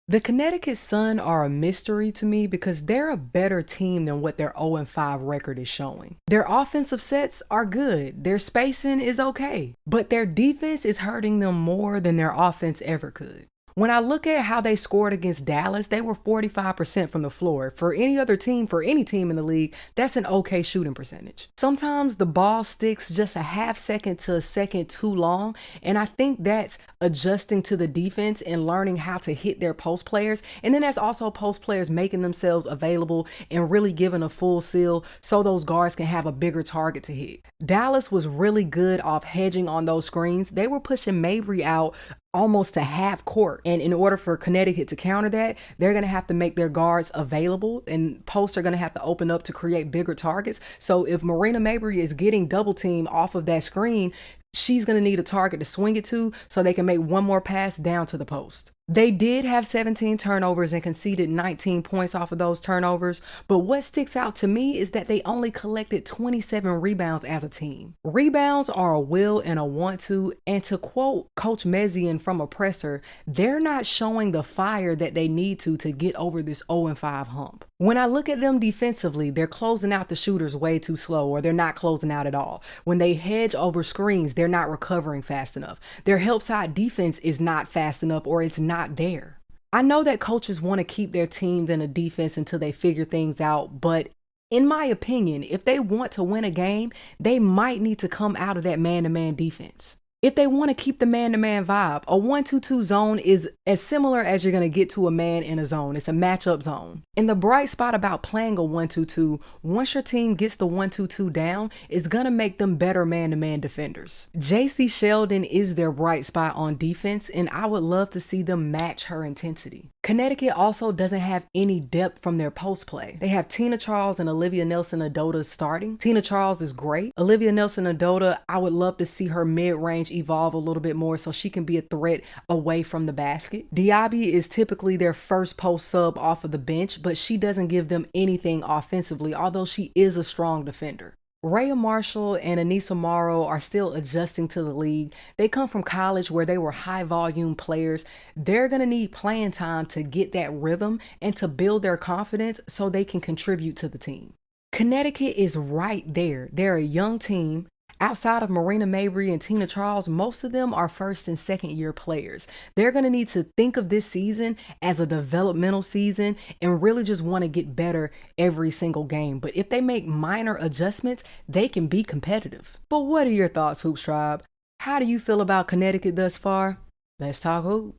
The Connecticut Sun are a mystery to me because they're a better team than what their 0-5 record is showing. Their offensive sets are good, their spacing is okay, but their defense is hurting them more than their offense ever could. When I look at how they scored against Dallas, they were 45% from the floor. For any other team, for any team in the league, that's an okay shooting percentage. Sometimes the ball sticks just a half second to a second too long, and I think that's adjusting to the defense and learning how to hit their post players. And then that's also post players making themselves available and really giving a full seal so those guards can have a bigger target to hit. Dallas was really good off hedging on those screens. They were pushing Mabry out almost to half court. And in order for Connecticut to counter that, they're going to have to make their guards available, and posts are going to have to open up to create bigger targets. So if Marina Mabry is getting double team off of that screen, she's going to need a target to swing it to so they can make one more pass down to the post. They did have 17 turnovers and conceded 19 points off of those turnovers, but what sticks out to me is that they only collected 27 rebounds as a team. Rebounds are a will and a want to, and to quote Coach Mezian from Oppressor, they're not showing the fire that they need to get over this 0-5 hump. When I look at them defensively, they're closing out the shooters way too slow, or they're not closing out at all. When they hedge over screens, they're not recovering fast enough. Their help side defense is not fast enough, or it's not there. I know that coaches want to keep their teams in a defense until they figure things out, but in my opinion, if they want to win a game, they might need to come out of that man-to-man defense. If they want to keep the man-to-man vibe, a 1-2-2 zone is as similar as you're going to get to a man in a zone. It's a matchup zone. And the bright spot about playing a 1-2-2, once your team gets the 1-2-2 down, is going to make them better man-to-man defenders. JC Sheldon is their bright spot on defense, and I would love to see them match her intensity. Connecticut also doesn't have any depth from their post play. They have Tina Charles and Olivia Nelson-Adota starting. Tina Charles is great. Olivia Nelson-Adota, I would love to see her mid-range evolve a little bit more so she can be a threat away from the basket. Diaby is typically their first post sub off of the bench, but she doesn't give them anything offensively, although she is a strong defender. Rhea Marshall and Anissa Morrow are still adjusting to the league. They come from college where they were high volume players. They're going to need playing time to get that rhythm and to build their confidence so they can contribute to the team. Connecticut is right there. They're a young team. Outside of Marina Mabry and Tina Charles, most of them are first and second year players. They're going to need to think of this season as a developmental season and really just want to get better every single game. But if they make minor adjustments, they can be competitive. But what are your thoughts, Hoops Tribe? How do you feel about Connecticut thus far? Let's talk hoops.